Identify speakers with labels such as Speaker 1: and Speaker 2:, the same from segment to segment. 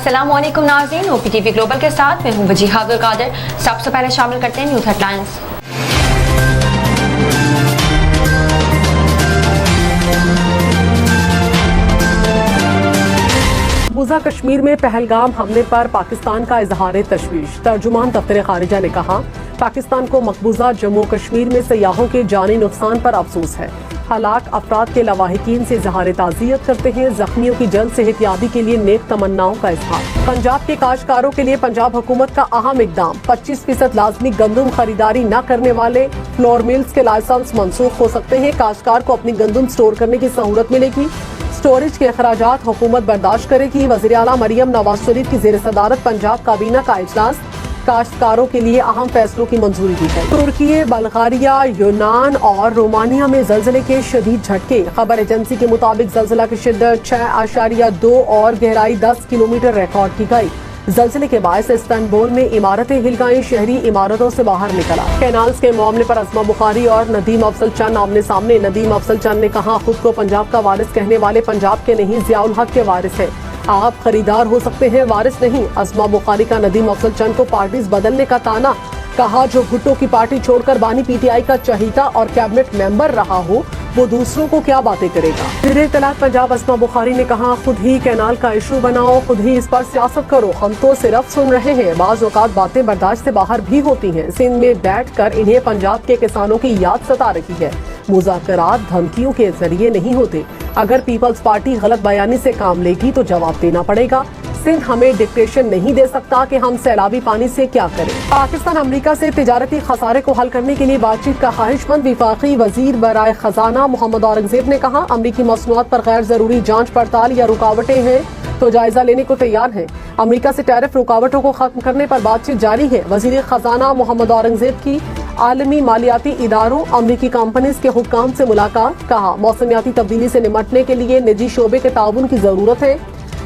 Speaker 1: अस्सलाम वालेकुम नाज़रीन, ओपी टीवी ग्लोबल के साथ मैं हूं वजीहा अब्दुल कादिर। सबसे पहले शामिल करते हैं न्यूज़ हेडलाइंस।
Speaker 2: मकबूजा कश्मीर में पहलगाम हमले पर पाकिस्तान का इजहार तशवीश। तर्जुमान दफ्तर खारिजा ने कहा, पाकिस्तान को मकबूजा जम्मू कश्मीर में सयाहों के जानी नुकसान पर अफसोस है। हलाक अफराद के लवाहिकीन से इजहार ताज़ियत करते हैं। जख्मियों की जल्द सेहतियाबी के लिए नेक तमन्नाओं का इजहार। पंजाब के काश्तकारों के लिए पंजाब हुकूमत का अहम इकदाम। 25% लाजमी गंदम खरीदारी न करने वाले फ्लोर मिल्स के लाइसेंस मनसूख हो सकते हैं। काश्तकार को अपनी गंदम स्टोर करने की सहूलत मिलेगी। स्टोरेज के अखराजात हुकूमत बर्दाश्त करेगी। वज़ीर आला मरियम नवाज शरीफ की ज़ेर सदारत पंजाब काबीना का इजलास। काश्तकारों के लिए अहम फैसलों की मंजूरी दी है। तुर्की, बल्गारिया, यूनान और रोमानिया में ज़लज़ले के शदीद झटके। खबर एजेंसी के मुताबिक ज़लज़ला की शिद्दत 6.2 और गहराई 10 किलोमीटर रिकॉर्ड की गई। ज़लज़ले के बायस इस्तांबुल में इमारतें हिल गईं। शहरी इमारतों से बाहर निकला। कैनाल्स के मामले पर अज़मा बुखारी और नदीम अफजल चंद आमने सामने। नदीम अफजल चंद ने कहा, खुद को पंजाब का वारिस कहने वाले पंजाब के नहीं, ज़ियाउल हक के वारिस है। आप खरीदार हो सकते हैं, वारिस नहीं। अज़मा बुखारी का नदीम अफजल चंद को पार्टीज बदलने का ताना। कहा, जो भुट्टो की पार्टी छोड़कर बानी पीटीआई का चहीता और कैबिनेट मेंबर रहा हो, वो दूसरों को क्या बातें करेगा। वज़ीर इत्तलात पंजाब अज़मा बुखारी ने कहा, खुद ही कैनाल का इशू बनाओ, खुद ही इस पर सियासत करो। हम तो सिर्फ सुन रहे हैं। बाज़ औक़ात बातें बर्दाश्त से बाहर भी होती हैं। सिंध में बैठ कर इन्हें पंजाब के किसानों की याद सता रही है। मुज़ाकरात धमकियों के जरिए नहीं होते। अगर पीपल्स पार्टी गलत बयानी से काम लेगी तो जवाब देना पड़ेगा। सिंध हमें डिक्टेशन नहीं दे सकता कि हम सैलाबी पानी से क्या करें। पाकिस्तान अमेरिका से तिजारती खसारे को हल करने के लिए बातचीत का ख्वाहिशमंद विफाकी वजीर बराए खजाना मोहम्मद औरंगजेब ने कहा, अमरीकी मसनूआत पर गैर जरूरी जांच पड़ताल या रुकावटें हैं तो जायजा लेने को तैयार है। अमेरिका से टैरिफ रुकावटों को खत्म करने पर बातचीत जारी है। वजीर खजाना मोहम्मद औरंगजेब की आलमी मालियाती इदारों अमरीकी कंपनीज के हुक्काम से मुलाकात। कहा, मौसमियाती तब्दीली से निपटने के लिए निजी शोबे के ताउन की जरूरत है।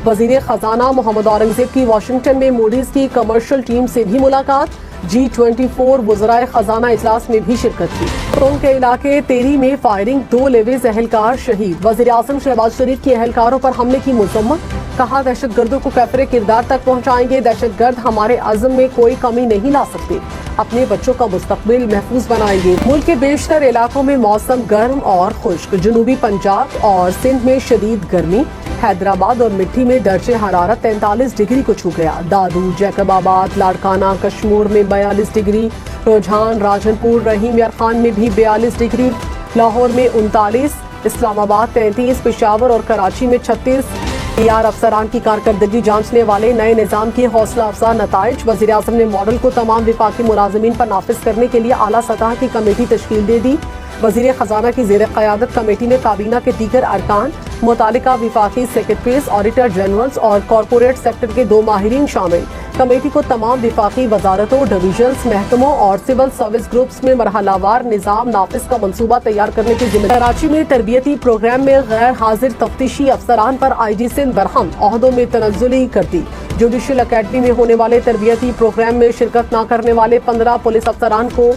Speaker 2: वजीर खजाना मोहम्मद औरंगजेब की वाशिंगटन में मूडीज की कमर्शियल टीम से भी मुलाकात। G24 वज़राए खजाना इजलास में भी शिरकत की। टोंग के इलाके तेरी में फायरिंग, 2 लेवीज एहलकार शहीद। वज़ीर आज़म शहबाज शरीफ की एहलकारों पर हमले की मुज़म्मत। कहा, दहशत गर्दों को कैफरे किरदार तक पहुँचाएंगे। दहशत गर्द हमारे अज़्म में कोई कमी नहीं ला सकते। अपने बच्चों का मुस्तकबिल महफूज बनाएंगे। मुल्क के बेशतर इलाकों में मौसम गर्म और खुश्क। जनूबी पंजाब और सिंध में शदीद गर्मी। हैदराबाद और मिट्टी में दर्जे हरारत 43 डिग्री को छू गया। दादू, जैकबाबाद, लाड़काना, कश्मीर में 42 डिग्री। रुझान, राजनपुर, रहीम यार खान में भी 42 डिग्री। लाहौर में 39, इस्लामाबाद 33, पेशावर और कराची में 36। PR अफसरान की कारकर्दगी जांचने वाले नए निज़ाम की हौसला अफजा नताइज। वज़ीर आज़म ने मॉडल को तमाम विफाकी मुलाज़मीन पर नाफिज करने के लिए आला सतह की कमेटी तश्कील दे दी। वज़ीर खजाना की ज़ेर क़यादत कमेटी में काबीना के दीगर अरकान, मुतालिका विफाकी सेक्रेटरीज, ऑडिटर जनरल्स और कॉरपोरेट सेक्टर के 2 माहिरीन शामिल। कमेटी को तमाम विफाकी वजारतों, डिवीजन्स, महकमों और सिविल सर्विस ग्रुप्स में मरहलावार निज़ाम नाफिज का मंसूबा तैयार करने की जिम्मेदारी। कराची में तरबियती प्रोग्राम में गैर हाजिर तफ्तीशी अफसरान पर IG सिंध बरहम, ओहदों में तनज़्ज़ुली कर दी। जुडिशल अकेडमी में होने वाले तरबियती प्रोग्राम में शिरकत न करने वाले 15 पुलिस अफसरान को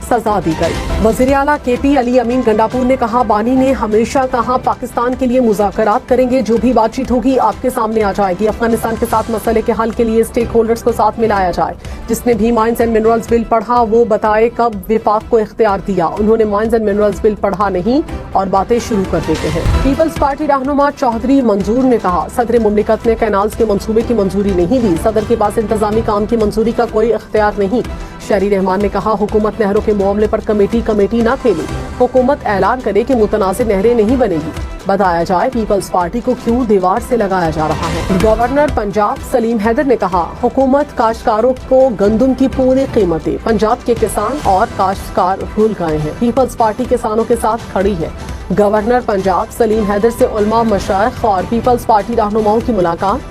Speaker 2: सजा दी गई। वज़ीर आला KP अली अमीन गंडापुर ने कहा, बानी ने हमेशा कहा पाकिस्तान के लिए मुज़ाकरात करेंगे। जो भी बातचीत होगी आपके सामने आ जाएगी। अफगानिस्तान के साथ मसले के हल के लिए स्टेक होल्डर्स को साथ मिलाया जाए। जिसने भी माइंस एंड मिनरल्स बिल पढ़ा वो बताए कब विफाक को इख्तियार दिया। उन्होंने माइंस एंड मिनरल्स बिल पढ़ा नहीं और बातें शुरू कर देते हैं। पीपल्स पार्टी रहनुमा चौधरी मंजूर ने कहा, सदर मुमलिकत ने कैनाल्स के मंसूबे की मंजूरी नहीं दी। सदर के पास इंतजामी काम की मंजूरी का कोई इख्तियार नहीं। शहरी रहमान ने कहा, हुकूमत नहरों के मामले पर कमेटी ना खेली। हुकूमत ऐलान करे कि मुतनाज़िर नहरें नहीं बनेगी। बताया जाए पीपल्स पार्टी को क्यों दीवार से लगाया जा रहा है। गवर्नर पंजाब सलीम हैदर ने कहा, हुकूमत काश्तकारों को गंदम की पूरी कीमतें। पंजाब के किसान और काश्तकार भूल गए हैं। पीपल्स पार्टी किसानों के साथ खड़ी है। गवर्नर पंजाब सलीम हैदर से उलमा, मशाइख और पीपल्स पार्टी रहनुमाओं की मुलाकात।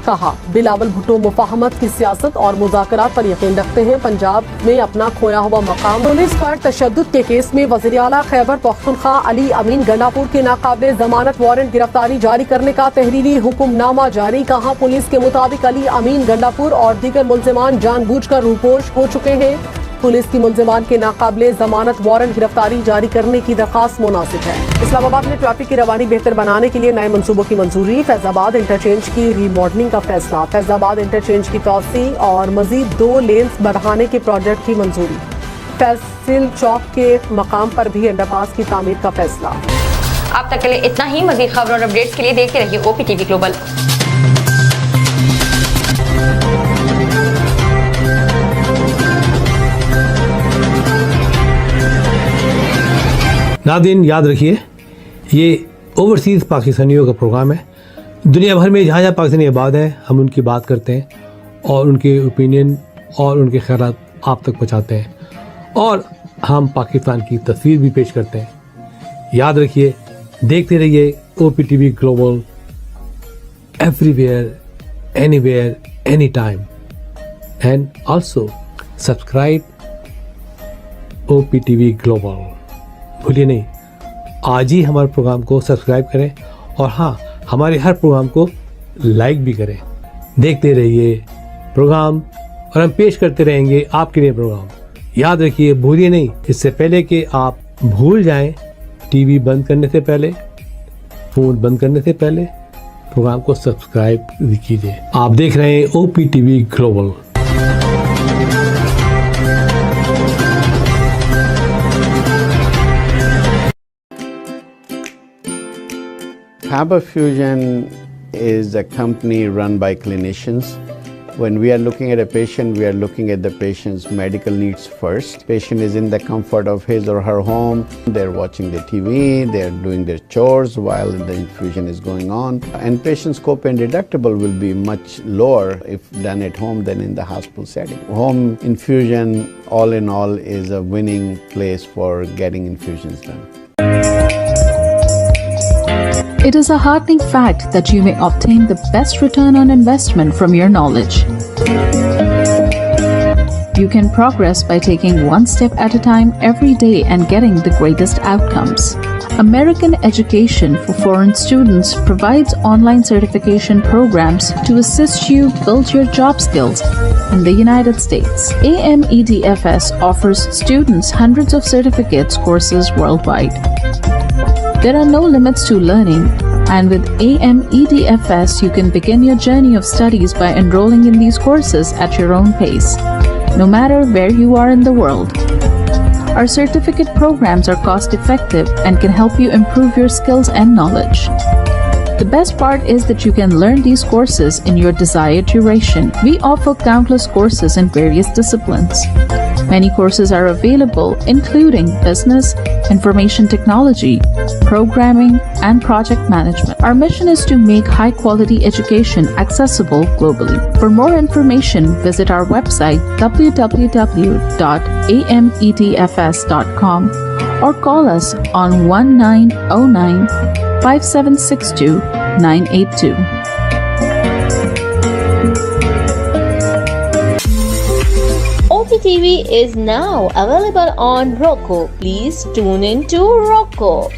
Speaker 2: कहा, बिलावल भुट्टो मुफाहमत की सियासत और मुज़ाकरात पर यकीन रखते हैं। पंजाब में अपना खोया हुआ मकाम। पुलिस पर तशद्दुद के केस में वज़ीर आला खैबर पख्तूनख्वा अली अमीन गंडापुर के नाकाबिल जमानत वारंट गिरफ्तारी जारी करने का तहरीरी हुक्मनामा जारी। कहा, पुलिस के मुताबिक अली अमीन गंडापुर और दीगर मुल्ज़िमान जानबूझकर रूपोश हो चुके हैं। पुलिस की मुलजिमान के नाकाबिले जमानत वारंट गिरफ्तारी जारी करने की दरखास्त मुनासिब है। इस्लामाबाद में ट्रैफिक की रवानी बेहतर बनाने के लिए नए मंसूबों की मंजूरी। फैजाबाद इंटरचेंज की रीमॉडलिंग का फैसला। फैजाबाद इंटरचेंज की तोसी और मजीद 2 लेन्स बढ़ाने के प्रोजेक्ट की मंजूरी। फैसिल चौक के मकाम पर भी अंडरपास की तामीर का फैसला।
Speaker 1: अब तक के लिए इतना ही। मजीद खबरों और अपडेट्स के लिए देखते रहिए OPTV ग्लोबल।
Speaker 3: नाज़रीन याद रखिए, ये ओवरसीज़ पाकिस्तानियों का प्रोग्राम है। दुनिया भर में जहाँ जहाँ पाकिस्तानी आबाद हैं, हम उनकी बात करते हैं और उनके ओपिनियन और उनके ख्यालात आप तक पहुँचाते हैं, और हम पाकिस्तान की तस्वीर भी पेश करते हैं। याद रखिए, देखते रहिए OPTV global, everywhere, anywhere, any time, and also subscribe OPTV global. भूलिए नहीं, आज ही हमारे प्रोग्राम को सब्सक्राइब करें, और हाँ, हमारे हर प्रोग्राम को लाइक भी करें। देखते रहिए प्रोग्राम, और हम पेश करते रहेंगे आपके लिए प्रोग्राम। याद रखिए, भूलिए नहीं, इससे पहले कि आप भूल जाएं, टीवी बंद करने से पहले, फ़ोन बंद करने से पहले प्रोग्राम को सब्सक्राइब कीजिए। आप देख रहे हैं OPTV global.
Speaker 4: Faber Fusion is a company run by clinicians. When we are looking at a patient, we are looking at the patient's medical needs first. Patient is in the comfort of his or her home. They're watching the TV, they're doing their chores while the infusion is going on. And patient's copay and deductible will be much lower if done at home than in the hospital setting. Home infusion, all in all, is a winning place for getting infusions done.
Speaker 5: It is a heartening fact that you may obtain the best return on investment from your knowledge. You can progress by taking one step at a time every day and getting the greatest outcomes. American Education for Foreign Students provides online certification programs to assist you build your job skills in the United States. AMEDFS offers students hundreds of certificates courses worldwide. There are no limits to learning, and with AMEDFS, you can begin your journey of studies by enrolling in these courses at your own pace, no matter where you are in the world. Our certificate programs are cost-effective and can help you improve your skills and knowledge. The best part is that you can learn these courses in your desired duration. We offer countless courses in various disciplines. Many courses are available, including business, information technology, programming, and project management. Our mission is to make high-quality education accessible globally. For more information, visit our website www.amedfs.com or call us on 1909-5762-982.
Speaker 6: OPTV is now available on Roku. Please tune in to Roku.